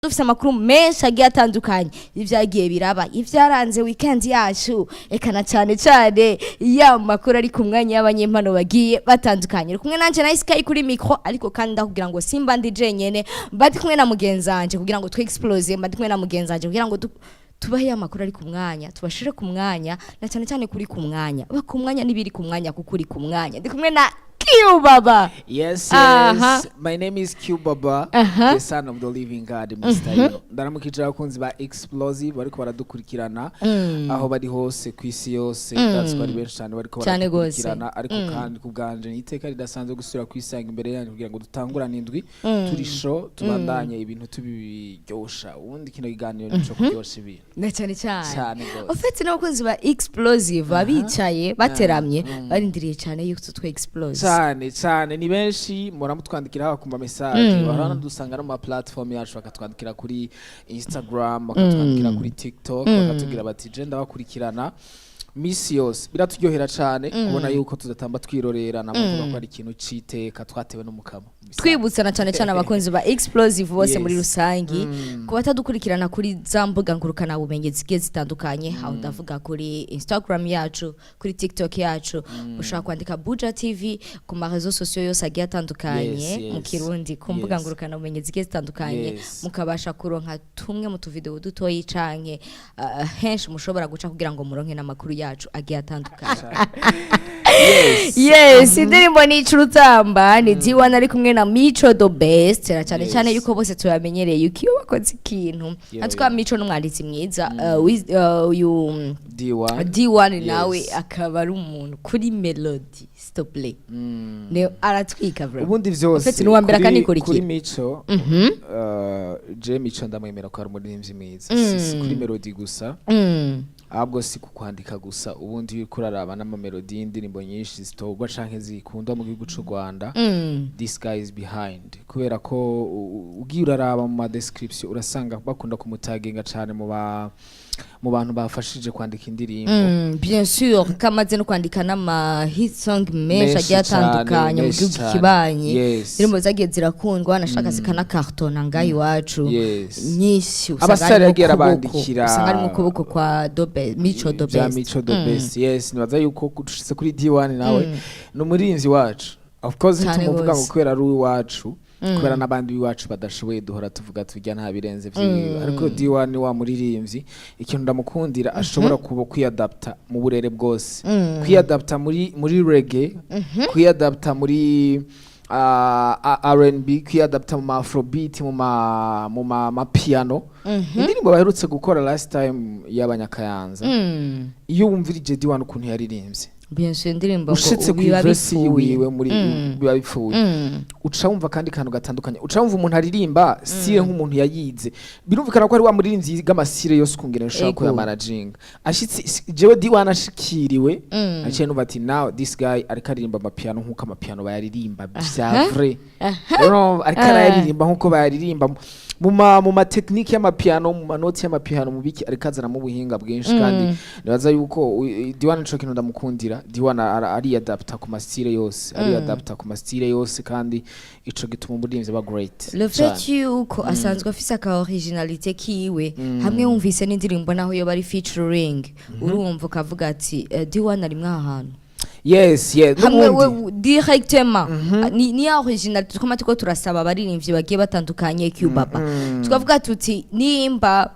dufise amakuru menshi agiye atandukanye ivyagiye biraba ivyaranze weekend yacu ekana cyane ya makuru ari ku mwanya y'abanyempano bagiye batandukanye kumwe nanje na Sky kuri micro ariko kandi ndakugira ngo simba ndi jenyene mbadi kumwe na mugenzanje kugira ngo Xplosive mbadi kumwe na mugenzanje kugira ngo tubahe amakuru ari ku mwanya tubashire ku mwanya na cyane kuri ku mwanya ba ku mwanya nibiri ku mwanya kukuri ku mwanya ndi kumwe na Q Baba. Yes. My name is Q Baba, the son of the living God, Mr. Ndaramukije abakunzi ba Xplosive bariko baradukurikirana aho bari hose kwisi yose that's bari benshi cyane bariko baradukurikirana ariko kandi kubganje niteka ridasanzwe gusura kwisanga imbere yanyu kugira ngo dutangurane indwi turi show tubandanye ibintu tubiryosha ubundi kino kiganiro nico kuryosha ibintu na cyane ofete n'abakunzi ba Xplosive babicaye bateramye barindiriye cyane yuko twe Xplosive cyane ni benshi muramutwandikira haba kumba message barana dusanga no ma platform yacu bakatwandikira kuri Instagram bakatwandikira kuri TikTok bakatugira bati je ndabakurikirana misi yose biraturyohera cyane kubona yuko tudatamba twirorera namuvuga ko ari ikintu citeka twatewe n'umukamo twibutsa na cyane abakunzi ba Xplosive bose muri rusangi ko batadukurikirana kuri zambuga ngurukana bumenye zigiye zitandukanye aho ndavuga kuri Instagram yacu kuri TikTok yacu ushaka kwandika Buja TV ku ma réseaux sociaux yose agiye atandukanye mu Kirundi ku mbuga ngurukana bumenye zigiye zitandukanye mukabasha kuronka tumwe mu tuvideo dutoyi canke henshi mushobora guca kugira ngo muronke namakuru yacu agiye atandukanye yes indirimbo ni Curutamba ni D1 ari kumwe na Mico the best cyane yuko bose tuyamenyereye yuko iyo bakoze ikintu atwa Mico n'umwanditsi mwiza uyu D1 nawe akaba ari umuntu kuri melody stop play ne aratwika bro ubundi vyose ufite nuwambera kandi kuri Mico je Mico ndamwemera ko ari umuririmbyi mwiza si kuri melody gusa ahubwo si kukwandika gusa ubundi kuraraba n'amamelodi y'indirimbo nyinshi zitogwa canke zikundwa mu gihugu c'u Rwanda this guy is behind kubera ko ugiye uraraba mu description urasanga bakunda kumutaginga cane mu bantu bafashije kwandika indirimbo bien sûr kamaze no kwandika n'ama hit song menshi agiye atandukanye mu gihugu kibanye indirimbo zagiye zirakundwa wanashaka zikana carton ngayi wacu nyinshi usanga ari mu kuboko kwa Mico the best Mico the best yes nibaza yuko kudushitse kuri D1 nawe no murinzi wacu of course tumuvuga ngo kwera ari wacu kubera nabandi biwacu badashoboye duhora tuvuga tujya nta birenze vyiwe ariko D1 wa muririmbyi ikintu ndamukundira ashobora kuba kwiadapta mu burere bwose kwiadapta muri reggae kwiadapta muri R&B kwiadapta mu afrobeat mu ma piano indirimbo baherutse gukora last time y'abanyakayanza iyo wumvirije D1 ukuntu yaririmbye bien sûr indirimbo ushitse ku verse yiwe muri biba bipfuye uca wumva kandi kantu gatandukanye uca wumva umuntu aririmba sire nk'umuntu yayize birumvikana ko ari wa muririmbyi y'amasire yose kungene ushaka ko ya managing ashitse jewe D1 ashikiriwe aciye numva ati now this guy ariko aririmba amapiano nk'uko amapiano bayaririmba bya vrai ariko aririmba nk'uko bayaririmba mu ma technique y'amapiano mu manoti y'amapiano mu biki ariko azana mu buhinga bwinshi kandi nibaza yuko D1 nico kintu ndamukundira D1 ari adapta ku mastile yose ari adapta ku mastile yose kandi ico gituma umuririmbyi ba great le fait yuko asanzwe afise aka originalité kiwe hamwe wumvise n'indirimbo naho yo bari featuring urumva ukavuga ati D1 ari mwahantu yes hamwe directement ni original tukoma tuko turasaba abaririmbyi bagiye batandukanye Q Baba tukavuga tuti nimba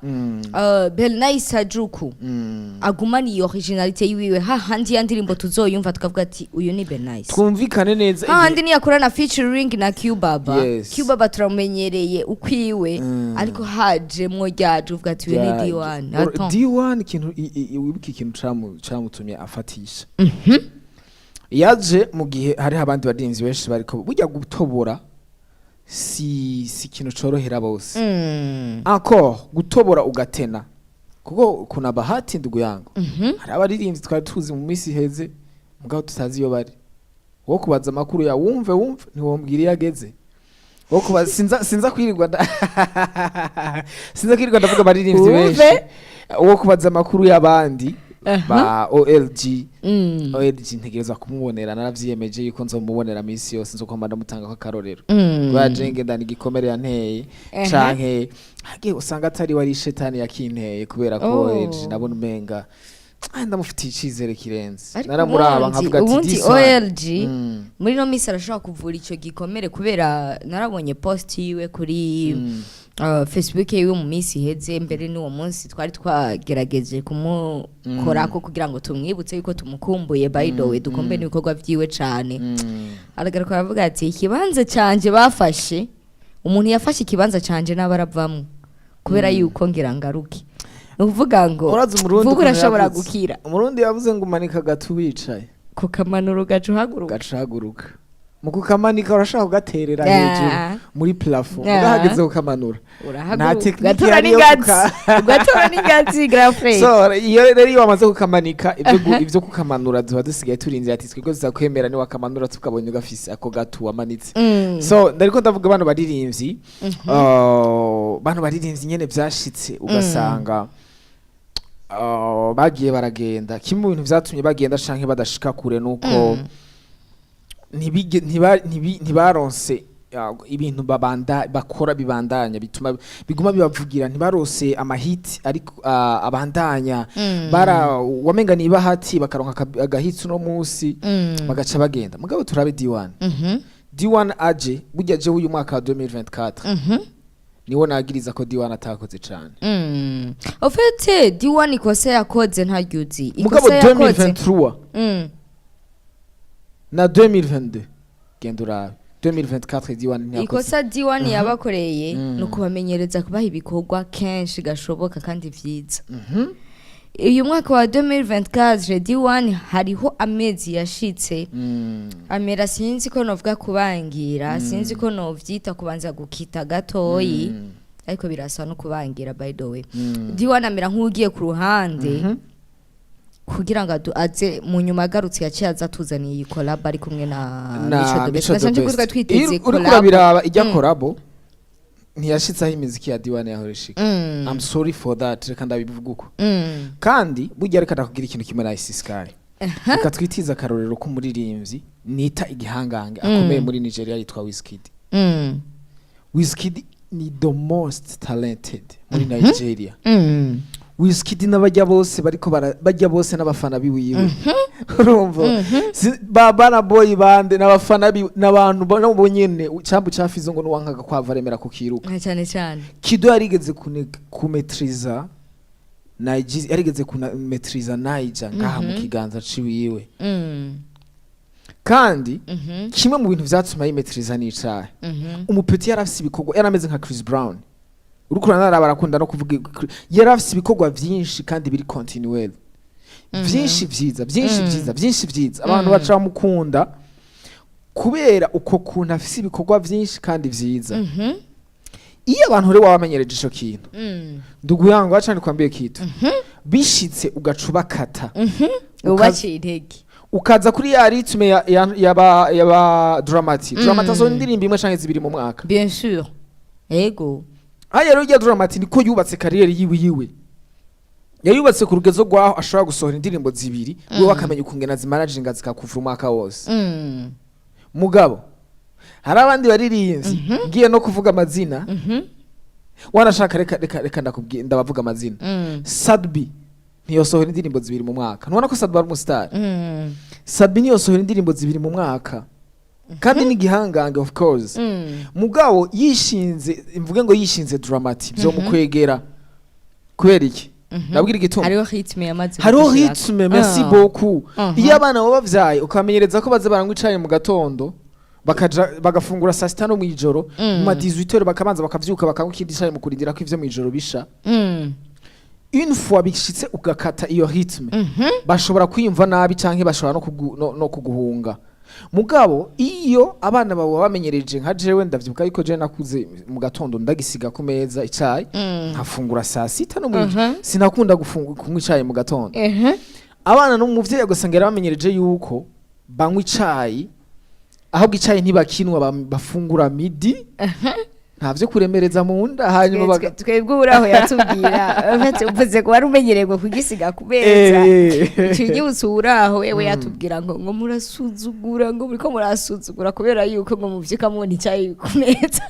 Belnaisa Juku aguma ni originality yiwe handi yandirimbo tuzoyumva tukavuga ati uyu ni Belnaisa twumvikane neza handi ni yakora na featuring na Q Baba Q Baba turamenyereye ukwiwe ariko haje mwo ryaje uvuga ati uyu ni D1 D1 ikintu wibuka ikintu camutumye afatisha yaje mu gihe hari abandi badinzi benshi bariko bujya gutobora si ikintu corohera bose encore gutobora ugatena kuko kuna bahati ndugu yangu hari abaririmvyi twari tuzi mu misi heze mugabo tutazi iyo bari wo kubaza makuru ya wumve ntiwombwira yageze wo kubaza sinza kwirirwa ndavuga abaririmvyi benshi wo kubaza makuru y'abandi ba OLG OLG ntegereza kumubonera naravyiyemeje yuko nzomubonera misi yose nzokoma ndamutanga ko akarorero bajenge ndani gikomere yanteye canke hage usanga atari wari shetani yakinteye kubera ko OLG nabona umenga ndamufitiye icizere kirenze naramuraba nkavuga ati ubundi OLG muri no misi arashobora kuvura ico gikomere kubera narabonye post yiwe kuri Facebook yiwe mu misi iheze mbere n'uwo munsi twari twagerageje kumukorako kugira ngo tumwibutse yuko tumukumbuye by the way dukombe n'ibikorwa vyiwe cane aragaruka aravuga ati ikibanza canje bafashe umuntu yafashe ikibanza canje n'abaravamwe kubera yuko ngira ngaruke nuvuga ngo vuga urashobora gukira umurundi yavuze ngo umanika gatu wicaye kukamanura gacaguruka mu kukamanika urashaka kugaterera hejuru muri plafond ugahageze kukamanura nta technique yari yo ugatora n'ingatsi grafre so iyo rero wamaze kukamanika ivyo kukamanura duba dusigaye turinze ati twego zizakwemera ni wakamanura tukabonye ugafise ako gatu wamanitse so ndariko ndavuga abantu baririmvyi abantu baririmvyi nyene vyashitse ugasanga bagiye baragenda kimwe mu bintu vyatumye bagenda canke badashika kure nuko ntibaronse ibintu bakora bibandanya bituma biguma bibavugira ntibarose amahiti ariko abandanya wamenga niba hati bakaronka agahitsi no musi bagaca bagenda mugabo turabe D1 aje burya je uyu mwaka wa 2024 niwo nagiriza ko D1 atakoze cyane au fait D1 ikose yakoze ntaryuzi mugabo 2023 na 2022 gendura 2024 D1 ntiyakoze ikosa D1 yabakoreye no kubamenyereza kubaha ibikorwa kenshi gashoboka kandi vyiza uyu mwaka wa 2024 D1 hariho amezi yashitse amera sinzi ko novuga kubangira sinzi ko novyita kubanza gukita gatoyi ariko birasa no kubangira by the way D1 amera nk'ugiye ku ruhande kugira ngo aze mu nyuma agarutse yaciye aza tuzaniye iyi collab ari kumwe na Mico de Best twiteze collab uriko biraba ijya collab ntiyashitsaho imiziki ya D1 yahoreshika I'm sorry for that reka ndabivuga uko kandi burya reka ndakugira ikintu kimwe na Ice Sky reka twitiza akarorero ko muririmbyi nita igihangange akomeye muri Nigeria yitwa Wizkid Wizkid ni the most talented muri Nigeria Wizkid n'abajya bose bariko bajya bose n'abafana biwiwe urumva bana boy bande n'abafana n'abantu bo nyene cyambu cyafizo ngo nuwankaga kwava remera kukiruka cyane cyane Kido yarigeze kumetriza Nigeria yarigeze kumetriza Niger ngaha mu kiganza ciwiwe kandi kimwe mu bintu vyatuma yimetriza n'icahe umupeti yarafise ibikorwa yarameze nka Chris Brown urukurana barakunda no kuvuga yarafise ibikorwa vyinshi kandi biri continuel vyinshi vyiza abantu baca mukunda kubera uko kuntu afise ibikorwa vyinshi kandi vyiza iyo abantu rero wabamenyereje ico kintu nduguyango acane kwambiye kitu bishitse ugacuba kata ubaciye intege ukaza kuri ya ritme yaba dramatic zo ndirimbo imwe canke zibiri mu mwaka bien sûr ego aya rero ya Dramati niko yubatse kariyeri yiwe yayubatse ku rugezo rwaho ashobora gusohora indirimbo zibiri we wakamenya ukungena zimanaginga zikakuvura umwaka wose mugabo hari abandi baririmvyi ngiye no kuvuga amazina wanashaka reka ndakubwiye ndabavuga amazina Sadbi ntiyosohora indirimbo zibiri mu mwaka nubona ko Sadbi ari umustar Sadbi ntiyosohora indirimbo zibiri mu mwaka kandi ni gihangange of course mugabo yishinze mvuge ngo yishinze Dramati byo mukwegera kubera iki nabwira igituma hariho ritme merci beaucoup iyo abana babavyaye ukamenyereza ko baze barangwa icaye mu gatondo bagafungura saa sita no mu ijoro mu ma 18h bakabanza bakavyuka bakanywa ikindi caye mu kurindira ko ivyo mu ijoro bisha une fois bishitse ugakata iyo ritme bashobora kwiyumva nabi canke bashobora no kuguhunga mugabo iyo abana bawe bamenyereje nka jewe ndavyibuka yuko je nakuze mu gatondo ndagisiga ku meza icayi nkafungura saa sita no mu sinakunda kunywa icayi mu gatondo abana no muvyeyi gusangera bamenyereje yuko banywa icayi ahubwo icayi ntibakinwa bafungura midi ntavyo kuremereza mu nda hanyuma twebwe uraho yatubwira uvuze ko wari umenyereye ngo kugisiga ku meza igihe usuraho wewe yatubwira ngo murasuzugura ngo muriko murasuzugura kubera yuko ngo muvyika mubona icyayi ku meza.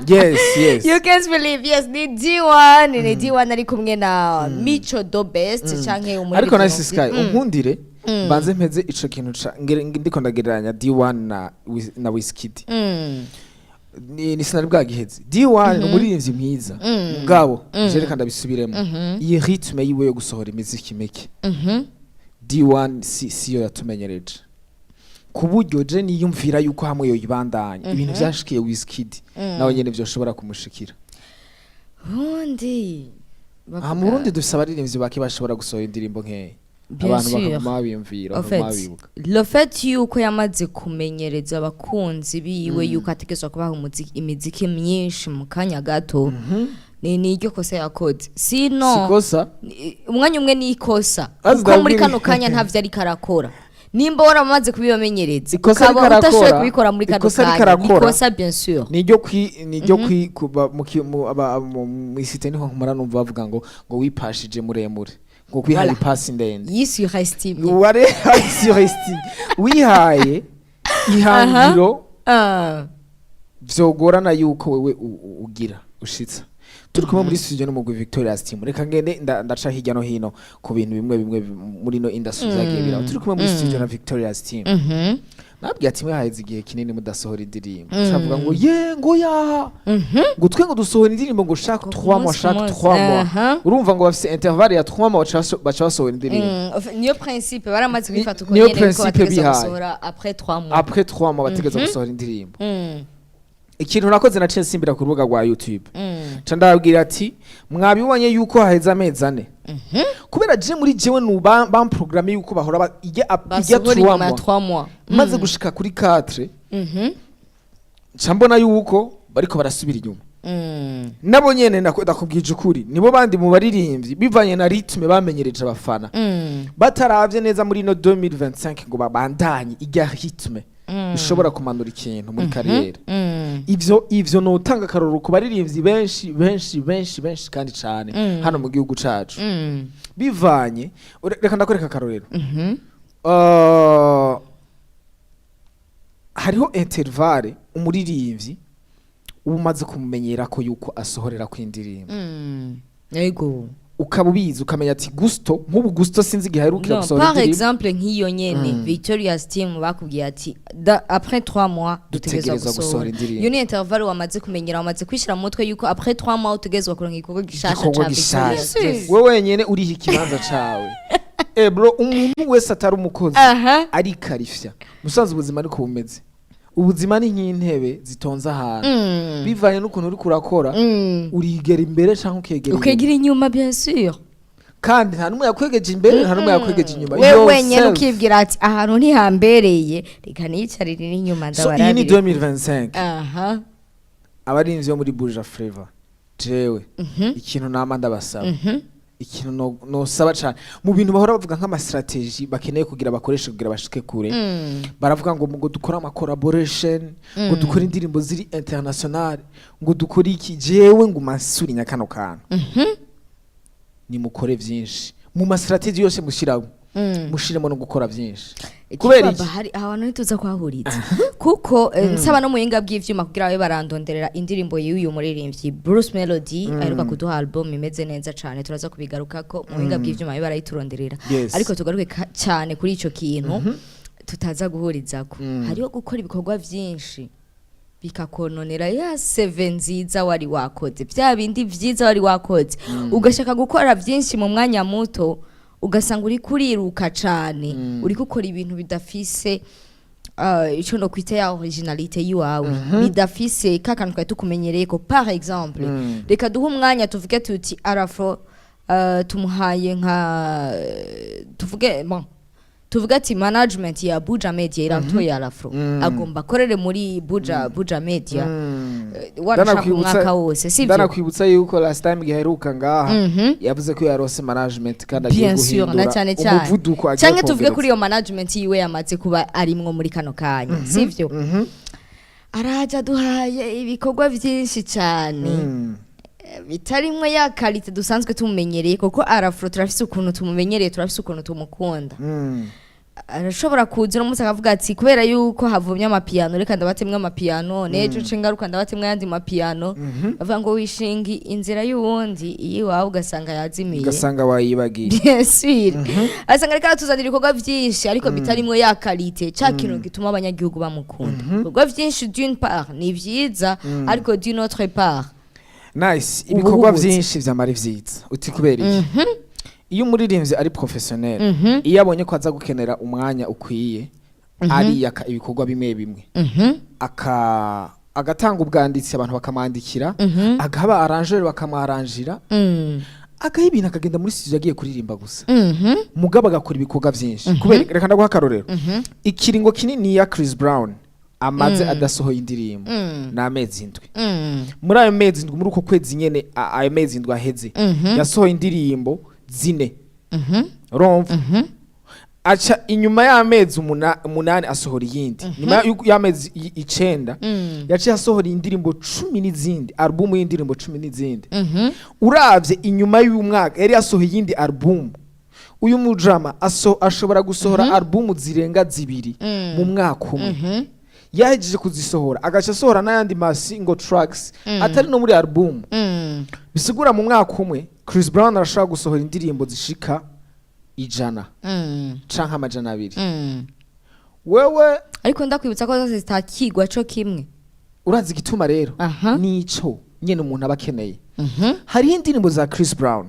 Yes you can't believe yes ni D1 ari kumwe na Mico do best canke umuri ariko nice sky unkundire banze mpeze ico kintu ndiko ndagereranya D1 na Wizkid ni sinari bwagiheze D1 umuririmbyi mwiza mugabo jereka ndabisubiremo iyi rythme yiwe yo gusohora imiziki meke D1 siyo yatumenyereje ku buryo je niyumvira yuko hamwe yo yibandanya ibintu byashikiye Wizkid nawe nyene byoshobora kumushikira undi mu Burundi dufise abaririmbyi bake bashobora gusohora indirimbo nkeye abantu bakaguma biyumvira babibuka le fait yuko yamaze kumenyereza abakunzi biwe yuko ategezwa kubaha imiziki myinshi mu kanya gato ni iryo kosa yakoze sikosa umwanya umwe ni ikosa kuko muri kano kanya ntavyo ari karakora nimba waramaze kubibamenyereza ukaba utashoboye kubikora muri kano kanya ikosa bien sûr niryo kuba mu isite niho nkumara numva bavuga ngo wipashije muremure ngo kwihaye pasi ndende yisurestime ware yisurestime wihaye ihangiro vyogorana yuko wewe ugira ushitsa turi kumwe muri studio no mugwi Victoria's team reka ngende ndaca hirya no hino ku bintu bimwe muri no industry zagiye biraho turi kumwe muri studio na Victoria's team nabwiye ati mwe haheze igihe kinini mudasohora indirimbo shavuga ngo ngo ya ngo twe ngo dusohora indirimbo ngo chaque 3 mois urumva ngo bafise intervalle ya 3 mois baca basohora indirimbo niyo principe baramaze kwifata uko nyene ko bategeza gusohora après 3 mois bategeza gusohora indirimbo ikintu nakoze naciye nsimbira ku rubuga rwa YouTube ca ndabwira ati mwabibonye yuko haheze amezi 4 kubera je muri jewe bam programme yuko bahora ijya 3 mois maze gushika kuri 4 ca mbona yuko bariko barasubira inyuma nabo nyene ndakubwije ukuri nibo bandi mu baririmbyi bivanye na rythme bamenyereje abafana bataravye neza muri no 2025 ngo babandanye ijya rythme bishobora kumanura ikintu muri kariyeri ivyo notanga karoro ku baririmbyi benshi kandi cyane hano mu gihugu cacu bivanye reka ndakoreka karorero hariho intervalle umuririmbyi umaze kumumenyera ko yuko asohorera ku indirimbo yego ukabubizi ukamenya ati gusto nk'ubu gusto sinzi giherukira gusohora indirimbo par exemple nk'iyo nyene Victoria's team bakubwiye ati après 3 mois dutegerezwa gusohora indirimbo iyo ni intervalle wamaze kumenyera wamaze kwishira mu mutwe yuko après 3 mois utegerezwa kuronka igikorwa gishasha ca Victoria's wewe wenyene uriha ikibanza cawe bro umuntu wese atari umukozi ari karifya musanze ubuzima ariko bumeze ubuzima ni nk'intebe zitonze ahantu bivanye n'ukuntu uri kurakora urigera imbere canke ukegera inyuma bien sûr kandi nta numwe yakwegeje imbere nta numwe yakwegeje inyuma wewe nyene ukibwira ati ahantu ntihambereye reka niyicarire inyuma ndabarabira iyi ni 2025 abarinzi yo muri Buja Flavor jewe ikintu nama ndabasaba ikintu no saba cyane mu bintu bahora bavuga nk'ama strategy bakeneye kugira bakoreshe kugira bashike kure baravuga ngo dukora ama collaboration ngo dukora indirimbo ziri international ngo dukora iki jewe ngo masuri nyakano kana ni mukore vyinshi mu ma strategy yose mushiraho mushiremo no gukora vyinshi kubera hari abantu nituza kwahuriza kuko nsaba no muhinga bw'ivyuma kugira babe barandonderera indirimbo y'uyu muririmbyi Bruce Melody aheruka kuduha album imeze neza cyane turaza kubigaruka ko muhinga bw'ivyuma babe barayituronderera ariko tugaruke cyane kuri ico kintu tutaza guhurizako hariho gukora ibikorwa vyinshi bikakononera ya 7 nziza wari wakoze bya bindi vyiza wari wakoze ugashaka gukora vyinshi mu mwanya muto ugasanga uri kuriruka cyane uri gukora ibintu bidafise ico no kwita ya originalite yiwawe bidafise kakantu twari tukumenyereye ko par exemple reka duha umwanya tuvuge tuti arafro tumuhaye nka tuvuge ati management ya Buja Media irantoye arafro agomba korere muri Buja Media warashaka umwaka wose sivyo ndanakwibutsa yuko last time giheruka ngaha yavuze ko yarose management kandi agiye guhindura umuvuduko cyane tuvuge kuri iyo management yiwe yamaze kuba arimwo muri kano kanya sivyo araja duhaye ibikorwa byinshi cyane bitarimwe ya kalite dusanzwe tumumenyereye kuko arafro turafise ukuntu tumumenyereye turafise ukuntu tumukunda arashobora kuza umunsi akavuga ati kubera yuko havumye amapiyano reka ndabatemwe amapiyano nejo cengaruka ndabatemwe yandi mapiyano bavuga ngo wishingi inzira y'uwundi iyi wawe ugasanga yazimiye ugasanga wayibagiye bien sûr asanga reka tuzanira ibikorwa byinshi ariko bitarimwe ya kalite ca kintu gituma abanyagihugu bamukunda ibikorwa byinshi d'une part ni vyiza ariko d'une autre part nice ibikorwa byinshi vyamara vyiza uti kubera iki iyo umuririmbyi ari professionnel iyo abonye ko aza gukenera umwanya ukwiye ari yaka ibikorwa bimwe bimwe agatanga ubwanditsi abantu bakamwandikira agaba arrangeur bakamwarangira akaha ibintu akagenda muri studio agiye kuririmba gusa mugabo agakora ibikorwa byinshi kubera reka ndaguha akarorero ikiringo kinini ya Chris Brown amaze adasohoye indirimbo n'amezi indwi muri ayo mezi indwi muri uko kwezi nyene ayo mezi indwi aheze yasohoye indirimbo zine romva aca inyuma y'amezi umunani asohora iyindi nyuma y'amezi 9 yaciye asohora indirimbo 10 n'izindi album y'indirimbo 10 n'izindi uravye inyuma y'umwaka yari yasohoye iyindi album uyu mujama ashobora gusohora album zirenga zibiri mu mwaka umwe yahejeje kuzisohora agaca asohora n'ayandi single tracks atari no muri album bisigura mu mwaka umwe Chris Brown arashaka gusohora indirimbo zishika 100 canke 200 wewe ariko ndakwibutsa ko zose zitakigwa co kimwe urazi igituma rero nico nyene umuntu abakeneye hari indirimbo za Chris Brown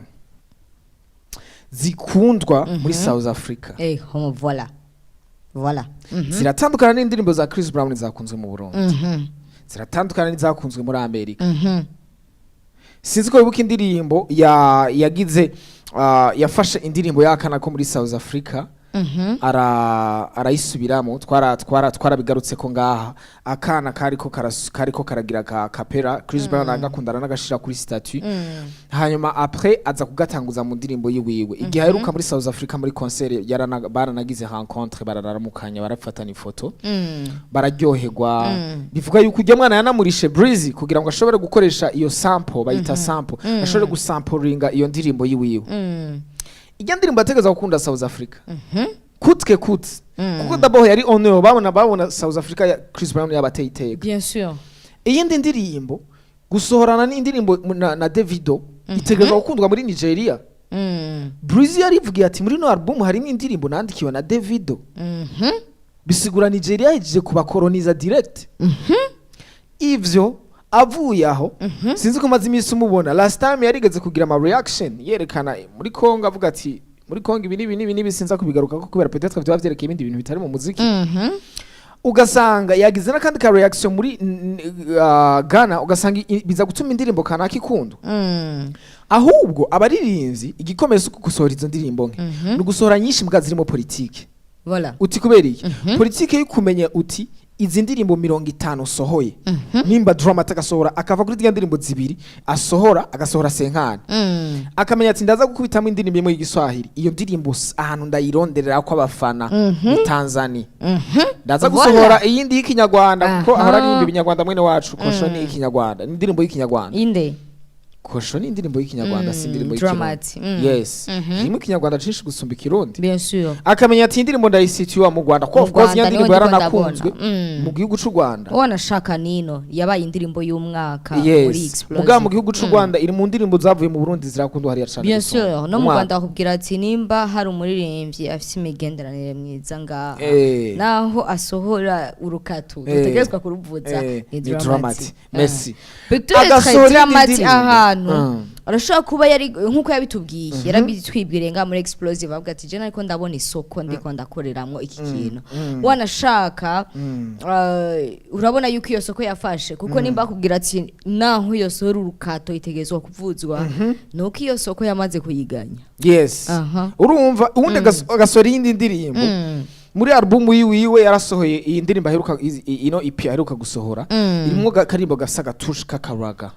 zikundwa muri South Africa voilà ziratandukana n'indirimbo za Chris Brown zakunzwe mu Burundi ziratandukana n'izakunzwe muri Amerika sinzi ko wibuka indirimbo yagize yafashe indirimbo yakana ko muri South Africa arayisubiramo twarabigarutse ko ngaha akana kariko karagira kapera Chris Brown agakundana n'agashira kuri statut hanyuma après aza kugatanguza mu ndirimbo yiwiwe igihe aheruka muri South Africa muri concert baranagize rencontre bararamukanya barafatana ifoto bararyoherwa bivuga yuko ujya mwana yanamurishe Breezy kugira ngo ashobore gukoresha iyo sample bayita sample ashobore gusamplinga iyo ndirimbo yiwiwe ijya ndirimbo ategeza gukunda South Africa kutke kuko d'abord yari honneur babona South Africa ya Chris Brown yabateye iteka bien sûr iyindi ndirimbo gusohorana n'indirimbo na Davido itegeza gukundwa muri Nigeria Breezy yarivugiye ati muri no album harimo indirimbo nandikiwe na Davido bisigura Nigeria yaje kubakoloniza direct ivyo avuye aho sinzi ko maze imisi umubona last time yarigeze kugira ama reaction yerekana muri Kongo avuga ati muri Kongo ibi sinza kubigaruka ko kubera peut-être byo bavyerekeye ibindi bintu bitari mu muziki ugasanga yagize nakandi ka reaction muri Ghana ugasanga biza gutuma indirimbo kanaka ikundwa ahubwo abaririmbyi igikomeye suko gusohora izo ndirimbo nke no gusohora nyinshi mbwa zirimo politike voilà uti kubera iki politike y'ukumenya uti izi ndirimbo 50 sohoye nimba drama tagasohora akava kuri diga ndirimbo zibiri asohora agasohora senkana akamenya ati ndaza gukubitamo indirimbo imwe y'igiswahili iyo ndirimbo ahantu ndayironderera ko abafana mu Tanzania ndaza gusohora iyindi y'ikinyarwanda kuko ahora ari ibinyarwanda mwene wacu kosho ni ikinyarwanda indirimbo y'ikinyarwanda inde kosho ni indirimbo y'ikinyarwanda si indirimbo y'ikirundi yes nimwe ikinyarwanda cinshi gusumba ikirundi bien sûr akamenya ati indirimbo ndayisitiwa mu Rwanda ko of course ya ndirimbo yaranakunzwe mu gihugu c'u Rwanda wanashaka nino yabaye indirimbo y'umwaka muri Xplosive muga mu gihugu c'u Rwanda iri mu ndirimbo zavuye mu Burundi zirakundwa hariya cyane bien sûr no mu Rwanda akubwira ati nimba hari umuririmbyi afise imigenderanire mwiza ngaha naho asohora urukatu dutegerezwa kuruvuza dramatic merci peut-être dramatic ahantu arashobora kuba yari nkuko yabitubwiye yarabitwibwire nga muri Xplosive bavuga ati je nariko ndabona isoko ndiko ndakoreramwo iki kintu wanashaka urabona yuko iyo soko yafashe kuko nimba akubwira ati naho iyo sohora urukato itegezwa kuvuzwa nuko iyo soko yamaze kuyiganya yes urumva ubundi agasora iyindi ndirimbo muri album yiwe yarasohoye iyi ndirimbo aheruka ino EP aheruka gusohora irimo karimbo gasa gatush kakaraga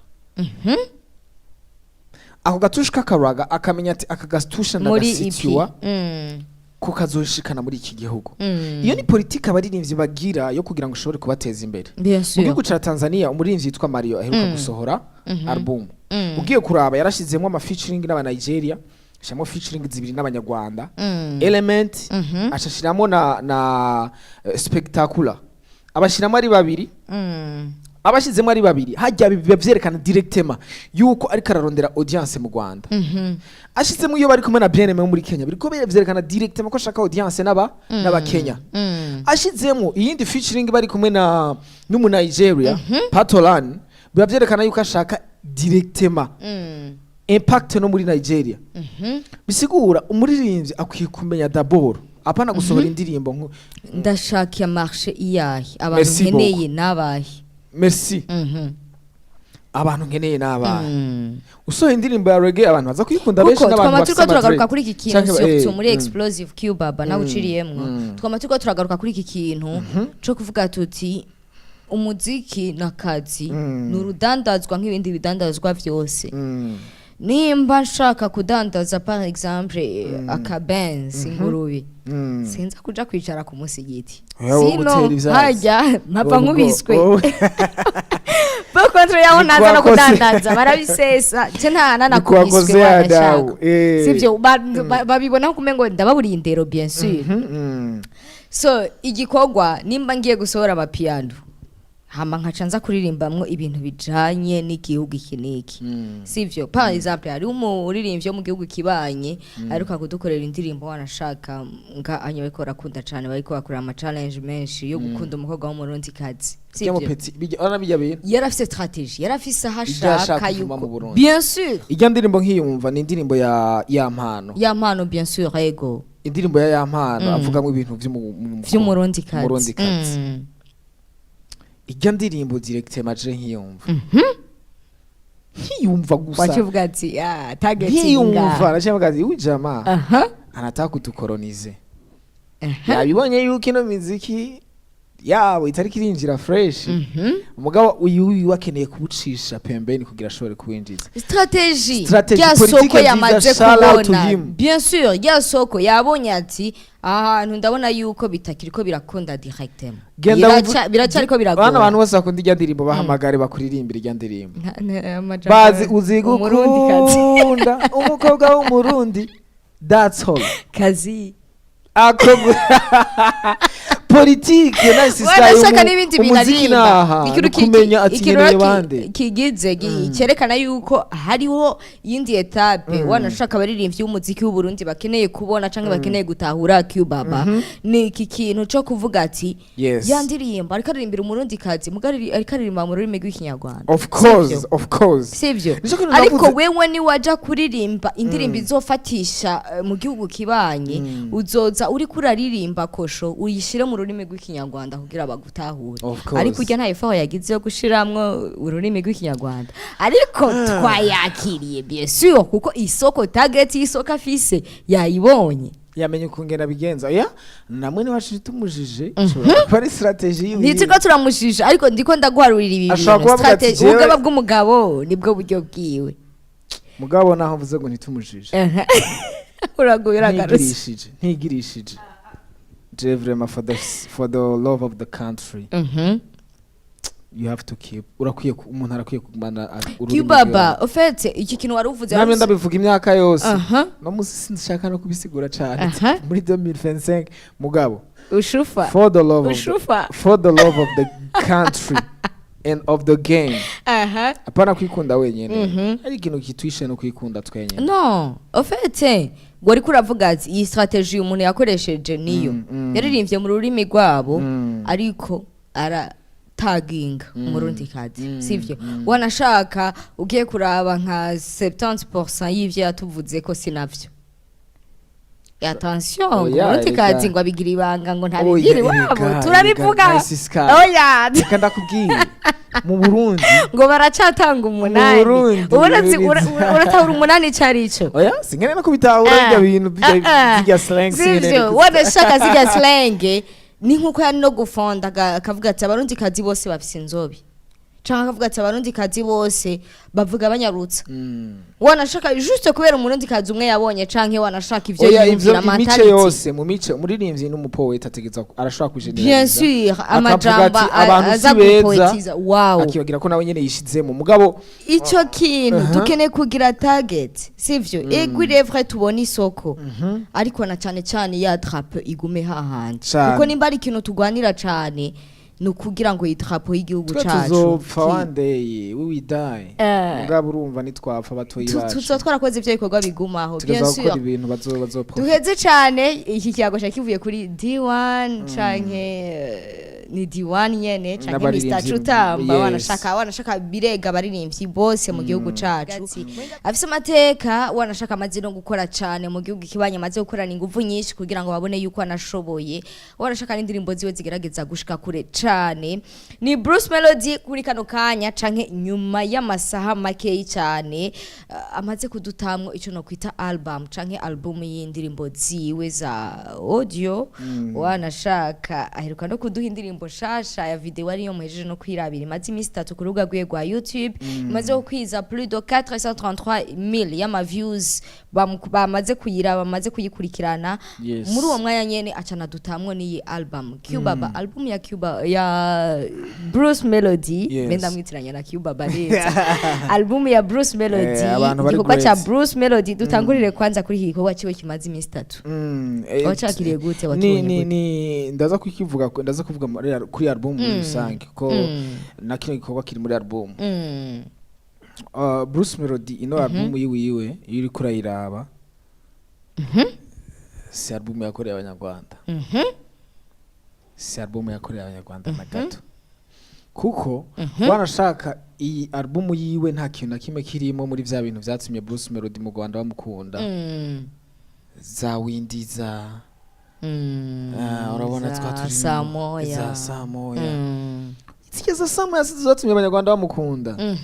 ako gatush kakaraga akamenya ati aka gatusha ndagasitiwa ko kazoshikana muri iki gihugu. Iyo ni politique abaririmbyi bagira yo kugira ngo ushobore kubateza imbere. Mu gihugu ca Tanzania umuririmbyi yitwa Mario aheruka gusohora album. Ugiye kuraba yarashizemo ama featuring n'aba Nigeria, shamo featuring zibiri n'abanyarwanda. Element ashashiramo na Spectacular. Abashiramo ari babiri. Abashizemo ari babiri hajya bivyerekana directement yuko ari kararondera audience mu Rwanda. Ashizemo iyo bari kumwe na BNM muri Kenya biriko bivyerekana directement ko shaka audience n'aba Kenya. Ashizemo iyindi featuring bari kumwe na n'umu Nigeria Patolan bivyerekana yuko ashaka directement impact no muri Nigeria. Bisigura umuririmbyi akwiye kumenya d'abord apana gusohora indirimbo ndashaka ya marché iyahi abantu nkeneye nabahi. Merci. Abantu nkeneye n'abana. Usohoye indirimbo ya reggae abantu baza kuyikunda benshi n'abantu bafite turagaruka kuri iki kintu cyo muri Xplosive P1 nawe uciriyemwo. Twamaturiko turagaruka kuri iki kintu cyo kuvuga tuti umuziki nakazi n'urudandazwa nk'ibindi bidandazwa vyose. Nimba nshaka kudandaza par exemple akabenzi ngurubi sinza kuja kwicara ku musigiti sino hajya mpapa nkubiswe bo contre yaho naza no kudandaza barabisesa je ntana nakubiswe wanashaka sivyo babibona kumengo ndababuriye indero bien sûr. So igikorwa nimba ngiye gusohora amapiano hama nkacanza kuririmbamwo ibintu bijanye n'igihugu kiniki sivyo. Par exemple ari umuririmbyi wo mu gihugu kibanye aruka kudukorera indirimbo wanashaka nga anyowe ko rakunda cyane bariko bakora ama challenge menshi yo gukunda umukobwa wo mu Burundi kazi sivyo. Yarafise strategie yarafise hashaka yuko bien sûr ijya ndirimbo nk'iyumva ni indirimbo ya mpano bien sûr ego indirimbo ya mpano avugamo ibintu vy'umurundi kazi. Ijya ndirimbo directement je nkiyumva nkiyumva gusa wakivuga ati targeting nkiyumva nacivuga ati ujama anataka kudukolonize yabibonye yuko ino muziki yabo itari kirinjira fresh umugabo uyu wakeneye kubucisha pembeni kugira ashobore kuwinjiza strategie ya soko yamaze kubona bien sûr ya soko yabonye ati ahantu ndabona yuko bitakiriko birakunda directement biracariko biragora abantu bose bakunda ijya ndirimbo bahamagare bakuririmbira ijya ndirimbo bazi uzigukunda umukobwa w'umurundi that's all kazi politike na system wanashaka n'ibindi binarimba kumenya ati bande kigize cyerekana yuko hariho yindi etape wanashaka baririmbyi w'umuziki w'u Burundi bakeneye kubona canke bakeneye gutahura Q-Baba ni iki kintu cyo kuvuga ati yandirimba ariko aririmbira umurundi kazi mugari ariko aririmba mu rurimi rw'ikinyarwanda. Of course sivyo ariko wewe ni waja kuririmba indirimbo izofatisha mu gihugu kibanye uzoza uri kuraririmba kosho uyishire mu rurimi rw'ikinyarwanda kugira bagutahure ariko ujya nta effort yagize yo gushiramwo ururimi rw'ikinyarwanda ariko twayakiriye bien sûr kuko isoko target isoko afise yayibonye yamenye kungena bigenza namwe ni wacu tumujije bari strategie yiwe nitiko turamujije ariko ndiko ndaguharurira ibi strategie ubwo bw'umugabo nibwo buryo bwiwe mugabo naho mvuze ngo nitumujije uragubira garuse ntigirishije Vraiment for the love of the country. You have to keep urakwiye umuntu arakwiye kumana Q-Baba ofete iki kintu wari uvuze namwe ndabivuga imyaka yose no musi sinshaka no kubisigura cyane muri 2025 mugabo ushufa for the love of the country and of the game apana kwikunda wenyene ari ikintu kitwishe no kwikunda twenyene no ofete wari kuravuga ati iyi strategie umuntu yakoresheje niyo yaririmbye mu rurimi rwabo ariko taginga umurundi kazi sivyo wanashaka ugiye kuraba nka 70% y'ivyo yatuvuze ko sinavyo attention umurundi kazi ngo abigira ibanga ngo ntabigire wabo turabivuga oya kanda kubwira mu Burundi ngo baracatanga umunani uburatsi uratahura umunani cyarico oya singene no kubitahura ibyo bintu bijya slang sivyo wanashaka zijya slang ni nkuko yani no gufonda akavuga ati abarundi kazi bose bafise inzobi canke akavuga ati abarundi kazi bose bavuga banyarutsa wanashaka juste kubera umurundi kazi umwe yabonye canke wanashaka ivyo yumvira imice yose mu mice umuririmbyi n'umupoeta ategeza arashaka bien kujeneraliza sûr amajamba abantu aza si beza gupoetiza wow akibagira ko nawe nyene yishizemo mugabo ico kintu dukeneye kugira target sivyo ego irevre tubona isoko ariko na cane cane ya drape igume hahandi kuko nimba ari ikintu tugwanira cane nukugira ngo idrapo y'igihugu cacu tuzopfa one day we will die mugabo urumva nitwapfa batoyi bacu tuzo twarakoze ivyo bikorwa bigumaho bien sûr tugeza ibintu bazopfa duheze cane iki kiyago kivuye kuri D1 canke ni D1 nyene canke Mr Chutamba wanashaka birega baririmbyi bose mu gihugu cacu afise amateka wanashaka amazino gukora cane mu gihugu kibanye amaze gukorana ingufu nyinshi kugira ngo babone yuko anashoboye wanashaka n'indirimbo ziwe zigerageza gushika kure cane ni Bruce Melody kuri kano kanya canke nyuma y'amasaha make cyane amaze kudutamwo ico no kwita album canke album y'indirimbo ziwe za audio wanashaka aheruka no kuduha indirimbo shasha ya video ariyo muhejeje no kwirabira imaze imisi 3 ku rubuga rwe rwa YouTube imaze kwiza plus de 433,000 y'ama views bamaze kuyiraba bamaze kuyikurikirana muri uwo mwanya nyene acana dutamwo ni album Q-Baba album ya Cuba ya Bruce Melody benda mwitiranya na Q-Baba neza album ya Bruce Melody igikorwa cha Bruce Melody dutangurire kwanza kuri iki gikorwa ciwe kimaze imisi 3 wacakiriye gute watubonye ni ndaza kukivuga kuri album muri rusange ko na kino gikorwa kiri muri album Bruce Melody ino album yiwe iri kurayiraba si album yakoreye abanyarwanda si album yakoreye abanyarwanda na gato kuko wanashaka iyi album yiwe nta kintu na kimwe kirimo muri vya bintu vyatumye Bruce Melody mu Rwanda bamukunda za windiza urabona twaturi za samoya itigeza samoya zatumye abanyarwanda bamukunda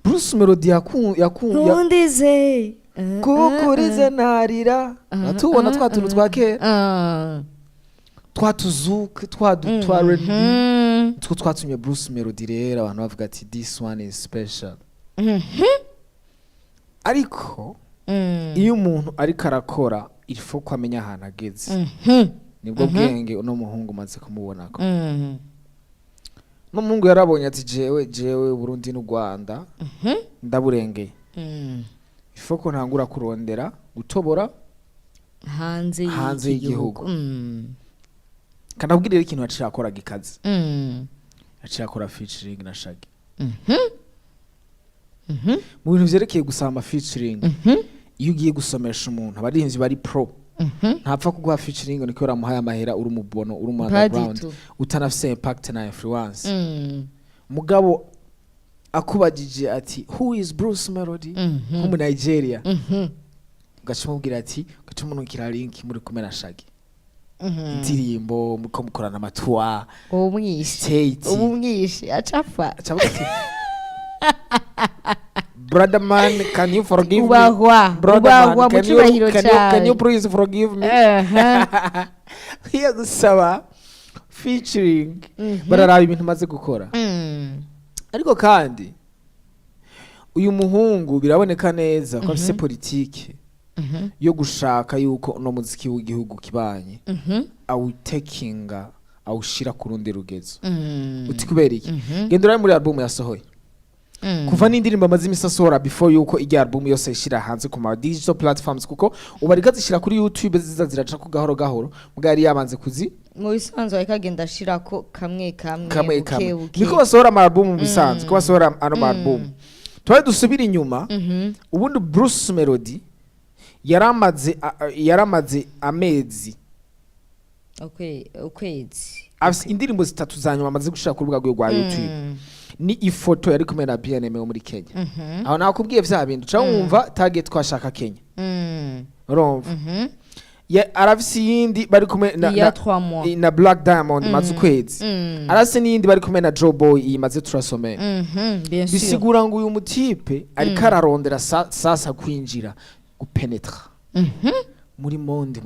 Bruce Melody yakundize kukurize narira natubona twatuntu twa kera twatuzuke twadutwareni two twatumye Bruce Melody rero abantu bavuga ati this one is special ariko iyo umuntu ariko arakora ilfo ko amenya ahantu ageze nibwo bwenge uno muhungu maze kumubonako no muhungu yarabonye ati jewe Burundi n'u Rwanda ndaburengeye ilfo ko ntangura kurondera gutobora hanze y'igihugu kanabwirira ikintu aciye akora gikaze aciye akora featuring na Shaggy mu bintu vyerekeye gusama featuring iyo ugiye gusomesha umuntu abarinzi bari pro ntapfa kuguha featuring ngo niko ramuhaye amahera uri mu bono uri mu underground utanafise impact na influence mugabo akubajije ati who is Bruce Melody mu Nigeria gacumubwira ati gacumunukira link muri kumena Shaggy indirimbo muko mukorana amatwa umwishi acafa brother man can you forgive me brother man can you please forgive me gusaba featuring bararaba ibintu maze gukora ariko kandi uyu muhungu biraboneka neza ko afise politike yo gushaka yuko no muziki w'igihugu kibanye awutakinga awushira ku rundi rugezo uti kubera iki gendera muri album yasohoye kuva n'indirimbo amaze imisasohora before yuko ijya album yose ishira hanze ku ma digital platforms kuko ubarika zishira kuri YouTube ziza ziraca ku gahoro gahoro mugari yabanze kuzi mu bisanzwe ikagenda shirako kamwe niko basohora ama album mu bisanzwe ko basohora ano album twaye dusubira inyuma ubundi Bruce Melody yaramaze amezi ukwezi afise indirimbo zitatu zanyuma amaze gushaka ku rubuga rwa YouTube ni ifoto yari kumwe na BNM muri Kenya aho nakubwiye vya bintu ca wumva target twashaka Kenya urumva arafise yindi bari kumwe na Black Diamond maze ukwezi arase n'iyindi bari kumwe na Joe Boy imaze turasomera bisigura ngo uyu mutipe ariko ararondera sasa kwinjira gupenetra muri monde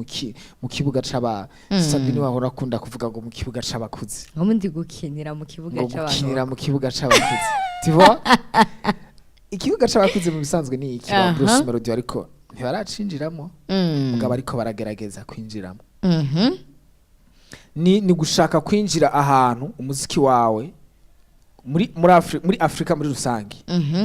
mu kibuga c'aba Sabine wahora akunda kuvuga ngo mu kibuga c'abakuze ngo ndi gukinira mu kibuga c'abantu gukinira mu kibuga c'abakuze tivo ikibuga c'abakuze mu bisanzwe ni iki Bruce Melody ariko ntibaracinjiramo mugabo ariko baragerageza kwinjiramo ni gushaka kwinjira ahantu umuziki wawe muri Afrika muri rusange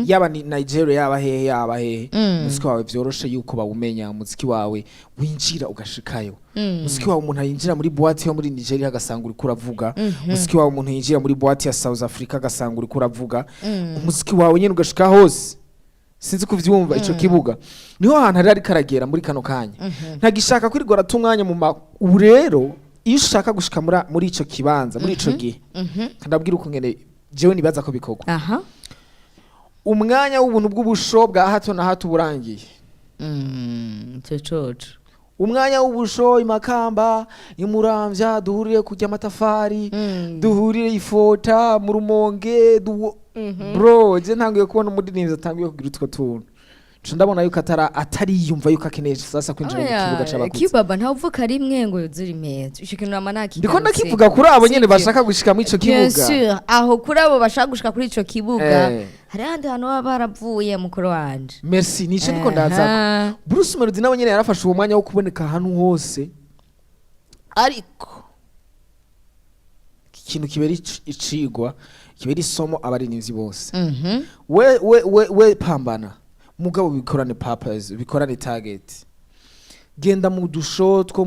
yaba ni Nigeria yaba hehe umuziki wawe vyoroshe yuko bawumenya umuziki wawe winjira ugashikayo umuziki wawe umuntu yinjira muri boîte yo muri Nigeria agasanga uri kuravuga umuziki wawe umuntu yinjira muri boîte ya South Africa agasanga uri kuravuga umuziki wawe nyene ugashika hose sinzi kuvyumva ico kibuga niho ahantu ari karagera muri kano kanya ntagishaka kwirigora tumwanya mu ubu rero iyo ushaka gushika muri ico kibanza muri ico gihe ndabwira uko ngene jewe nibaza ko bikorwa umwanya w'ubuntu bw'ubusho bwa hato na hato burangiye cococo umwanya w'ubusho imakamba imuramvya duhurire kujya amatafari duhurire ifota mu rumonge bro je ntangiye kubona umudinimzi atangiye kugira utwo tuntu ndabona yuko atari yumva yuko akeneye sasa kwinjira mu kibuga c'abakuze kibaba ntavuka rimwe ngo yuzure imeza ico kintu namanaki ndiko ndakivuga kuri abo nyene bashaka gushika muri ico kibuga aho kuri abo bashaka gushika kuri ico kibuga hari handi hantu baba baravuye mukuru wanje merci nico niko ndaza Bruce Melody nawe nyene yarafashe uwo mwanya wo kuboneka ahantu hose ariko ikintu kibera icigwa kibera isomo abarinivyi bose we pambana mugabo bikorane purpose bikorane target genda mu dusho two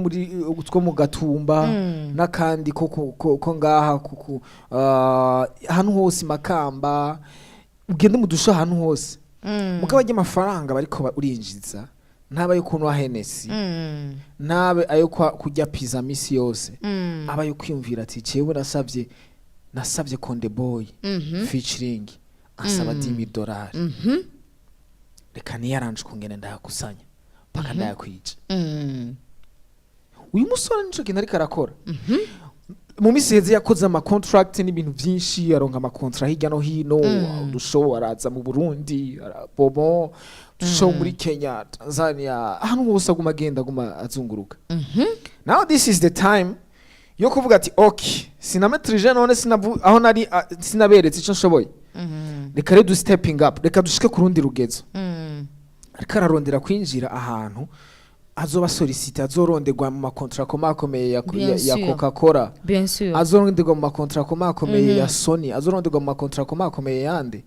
mu gatumba nakandi ko ngaha hanu hose makamba ugende mu dusho hanu hose mugabo ajye amafaranga bariko urinjiza ntaba yo kunwa Hennessy nabe ayo kujya pizza misi yose aba yo kwiyumvira ati cewe nasabye Konde Boy featuring asaba $10,000 reka niyaranje kungene ndakusanya paka ndayakwica uyu musore nico kintu ariko arakora mu miseze yakoze ama contract n'ibintu byinshi aronka ama contract hirya no hino dushow araza mu Burundi bobo dushow muri Kenya Tanzania ahantu hose aguma agenda aguma azunguruka now this is the time yo kuvuga ati okay sinametrije none aho nari sinaberetse ico nshoboye reka rero stepping up reka dushike ku rundi rugezo ariko ararondera kwinjira ahantu azoba solicite azoronderwa mu makontra komakomeye ya Coca-Cola azoronderwa mu makontra komakomeye ya Sony azoronderwa mu makontra komakomeye yande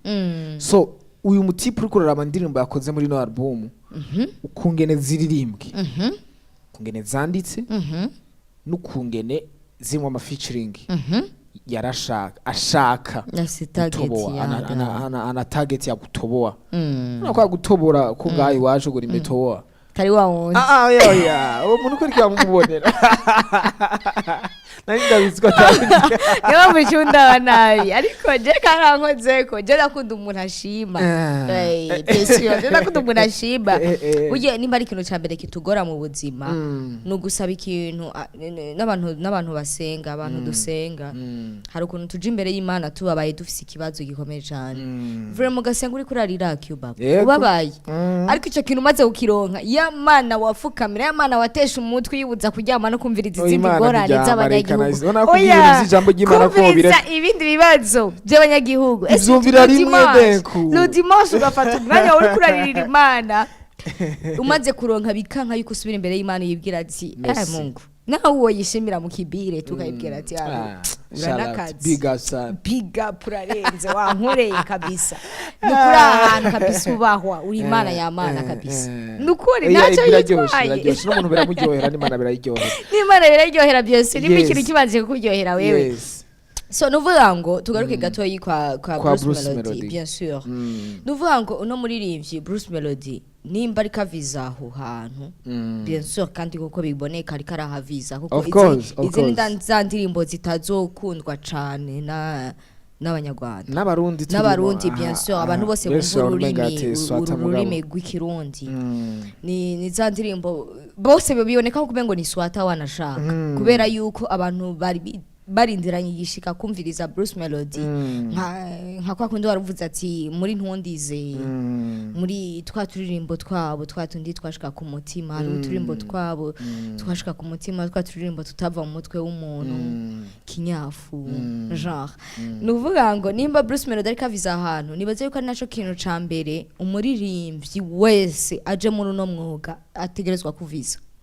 so uyu mutipe uri kuraraba indirimbo yakoze muri no album ukungene ziririmbwe ukungene zanditse n'ukungene zimwe ama featuring ashaka gutoboa ana target ya gutoboa kwa gutobora ko gayi waje gura imetoboa tari wawundi uwo muntu kuri kwamubonera nari ndabizwa tari niba mu cyunda nabi ariko je karankozeko je nakunda umuntu ashima je nakunda umuntu ashima uje nimba ari ikintu cyambere kitugora mu buzima no gusaba ikintu n'abantu basenga abantu dusenga hari ukuntu tuje imbere y'Imana tubabaye dufise ikibazo gikomeye cyane vure mu gasenga uri kurarira Cuba ubabaye ariko ico kintu maze ukironka ya Mana wafukamira ya Mana watesha umutwe yibuza kuryama no kumviriza izindi ngorane z'abanyagihugu oya ijambo ry'Imana ko ibindi bibazo by'abanyagihugu izumvira rimwe denku no dimanche ugafata umwanya uri kurarira Imana umaze kuronka bikanka yuko usubira imbere y'Imana yibwira ati Mungu nawe uwo yishimira mu kibire tukayibwira ati big up urarenze wankoreye kabisa nukuri ahantu kabisa ubahwa uri Imana ya Mana kabisa nukuri ntacyo yitwaye n'umuntu biramuryohera n'Imana birayiryohera n'Imana birayiryohera byose nimba ikintu kibanze kukuryohera wewe so nuvuga ngo tugaruke gato kwa Bruce Melody bien sûr nuvuga ngo uno muririmbyi Bruce Melody nimba ari kaviza aho hantu bien sûr kandi kuko biboneka ari karahaviza kuko izi ndandirimbo zitazokundwa cane n'abanyarwanda n'abarundi bien sûr abantu bose bumva ururimi rw'ikirundi ni za ndirimbo bose biboneka ko kubengo ni swata wanashaka kubera yuko abantu bari barindiranye igishika kumviriza Bruce Melody nka kwa kundi waravuze ati muri ntundize muri twa turirimbo twabo twa tundi twashika ku mutima hari uturirimbo twabo twashika ku mutima twa turirimbo tutava mu mutwe w'umuntu kinyafu genre nuvuga ngo nimba Bruce Melody ariko aviza ahantu nibaze yuko ari naco kintu ca mbere umuririmbyi wese aje muri uno mwuga ategerezwa kuviza